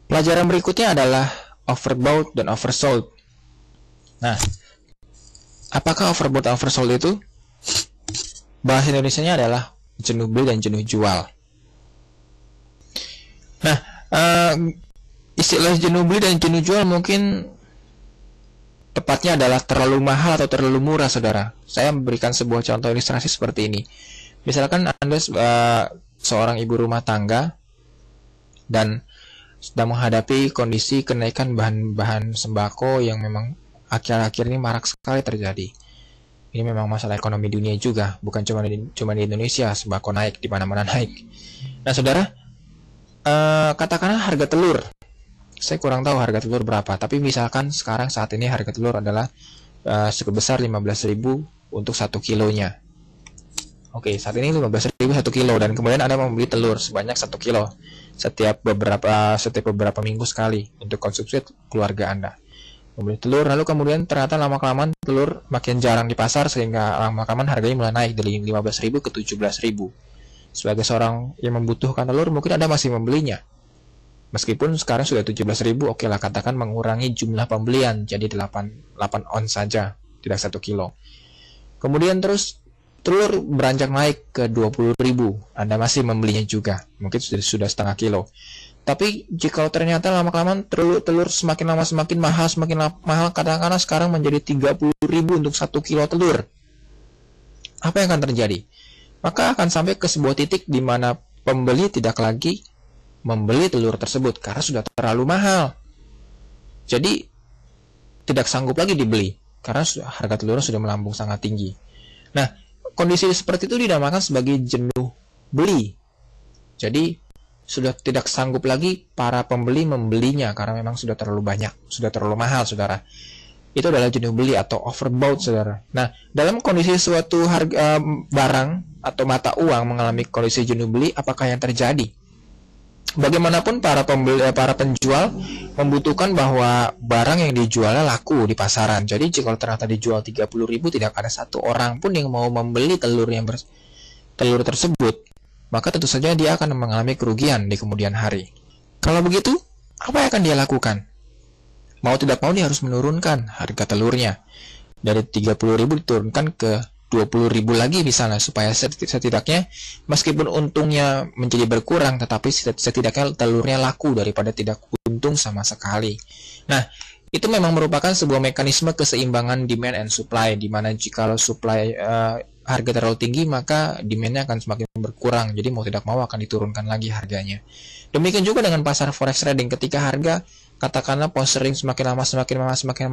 Pelajaran berikutnya adalah overbought dan oversold. Nah, apakah overbought dan oversold itu? Bahasa Indonesianya adalah jenuh beli dan jenuh jual. Nah, istilah jenuh beli dan jenuh jual mungkin tepatnya adalah terlalu mahal atau terlalu murah, saudara. Saya memberikan sebuah contoh ilustrasi seperti ini. Misalkan Anda seorang ibu rumah tangga dan sedang menghadapi kondisi kenaikan bahan-bahan sembako yang memang akhir-akhir ini marak sekali terjadi. Ini memang masalah ekonomi dunia juga, bukan cuma di Indonesia, sembako naik, di mana-mana naik. Nah, saudara, katakanlah harga telur. Saya kurang tahu harga telur berapa, tapi misalkan sekarang saat ini harga telur adalah sebesar 15.000 untuk 1 kilonya. Oke, saat ini 15.000 1 kilo, dan kemudian Anda membeli telur sebanyak 1 kilo setiap beberapa minggu sekali untuk konsumsi keluarga Anda. Membeli telur, lalu kemudian ternyata lama-kelamaan telur makin jarang di pasar, sehingga lama-kelamaan harganya mulai naik dari 15.000 ke 17.000. Sebagai seorang yang membutuhkan telur, mungkin Anda masih membelinya. Meskipun sekarang sudah 17.000, oke lah, katakan mengurangi jumlah pembelian jadi 8 ons saja, tidak 1 kilo. Kemudian terus telur beranjak naik ke 20.000, Anda masih membelinya juga, mungkin sudah setengah kilo. Tapi jika ternyata lama-kelamaan telur semakin lama semakin mahal, katakanlah sekarang menjadi 30.000 untuk 1 kilo telur. Apa yang akan terjadi? Maka akan sampai ke sebuah titik di mana pembeli tidak lagi membeli telur tersebut karena sudah terlalu mahal. Jadi tidak sanggup lagi dibeli karena harga telurnya sudah melambung sangat tinggi. Nah, kondisi seperti itu dinamakan sebagai jenuh beli. Jadi sudah tidak sanggup lagi para pembeli membelinya karena memang sudah terlalu banyak, sudah terlalu mahal, saudara. Itu adalah jenuh beli atau overbought, saudara. Nah, dalam kondisi suatu harga barang atau mata uang mengalami kondisi jenuh beli, apakah yang terjadi? Bagaimanapun para penjual membutuhkan bahwa barang yang dijualnya laku di pasaran. Jadi jika ternyata dijual 30.000, tidak ada satu orang pun yang mau membeli telur tersebut, maka tentu saja dia akan mengalami kerugian di kemudian hari. Kalau begitu, apa yang akan dia lakukan? Mau tidak mau dia harus menurunkan harga telurnya dari 30.000 diturunkan ke 20.000 lagi misalnya, supaya setidaknya meskipun untungnya menjadi berkurang, tetapi setidaknya telurnya laku daripada tidak untung sama sekali. Nah, itu memang merupakan sebuah mekanisme keseimbangan demand and supply, di mana jika supply harga terlalu tinggi, maka demand-nya akan semakin berkurang. Jadi mau tidak mau akan diturunkan lagi harganya. Demikian juga dengan pasar forex trading, ketika harga katakanlah pound sterling semakin lama semakin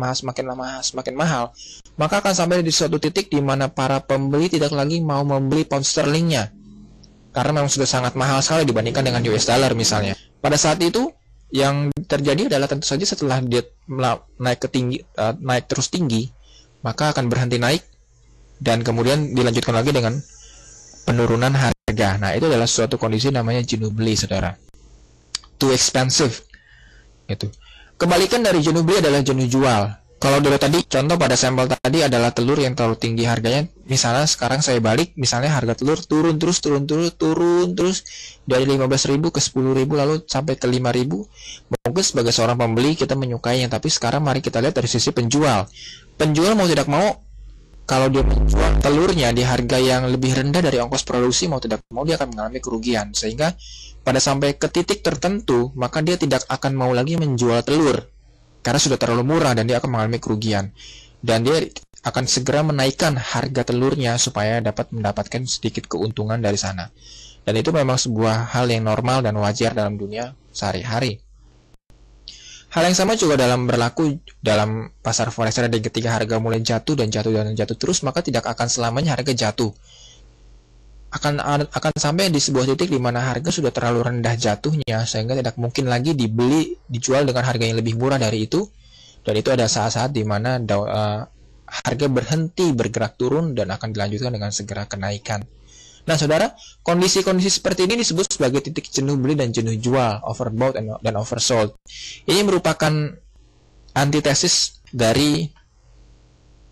mahal, maka akan sampai di suatu titik di mana para pembeli tidak lagi mau membeli pound sterlingnya karena memang sudah sangat mahal sekali dibandingkan dengan US dollar misalnya. Pada saat itu yang terjadi adalah tentu saja setelah dia naik terus tinggi, maka akan berhenti naik dan kemudian dilanjutkan lagi dengan penurunan harga. Nah, itu adalah suatu kondisi namanya jenuh beli, saudara. Too expensive. Itu. Kebalikan dari jenuh beli adalah jenuh jual. Kalau dulu tadi, contoh pada sampel tadi adalah telur yang terlalu tinggi harganya. Misalnya sekarang saya balik, misalnya harga telur turun terus dari 15.000 ke 10.000 lalu sampai ke 5.000. Mungkin sebagai seorang pembeli kita menyukainya, tapi sekarang mari kita lihat dari sisi penjual. Penjual mau tidak mau, kalau dia menjual telurnya di harga yang lebih rendah dari ongkos produksi, mau tidak mau dia akan mengalami kerugian. Sehingga pada sampai ke titik tertentu, maka dia tidak akan mau lagi menjual telur karena sudah terlalu murah dan dia akan mengalami kerugian. Dan dia akan segera menaikkan harga telurnya supaya dapat mendapatkan sedikit keuntungan dari sana. Dan itu memang sebuah hal yang normal dan wajar dalam dunia sehari-hari. Hal yang sama juga berlaku dalam pasar forex trading. Ketika harga mulai jatuh terus, maka tidak akan selamanya harga jatuh. Akan sampai di sebuah titik di mana harga sudah terlalu rendah jatuhnya sehingga tidak mungkin lagi dijual dengan harga yang lebih murah dari itu. Dan itu ada saat-saat di mana harga berhenti bergerak turun dan akan dilanjutkan dengan segera kenaikan. Nah, saudara, kondisi-kondisi seperti ini disebut sebagai titik jenuh beli dan jenuh jual, overbought dan oversold. Ini merupakan antitesis dari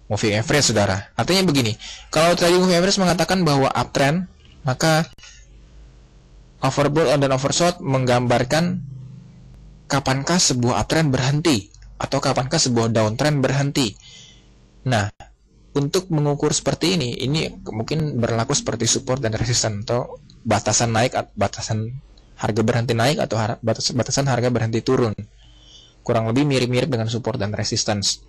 moving average, saudara. Artinya begini, kalau tadi moving average mengatakan bahwa uptrend, maka overbought dan oversold menggambarkan kapankah sebuah uptrend berhenti atau kapankah sebuah downtrend berhenti. Nah, untuk mengukur seperti ini mungkin berlaku seperti support dan resistance atau batasan naik, batasan harga berhenti naik atau batasan harga berhenti turun. Kurang lebih mirip-mirip dengan support dan resistance.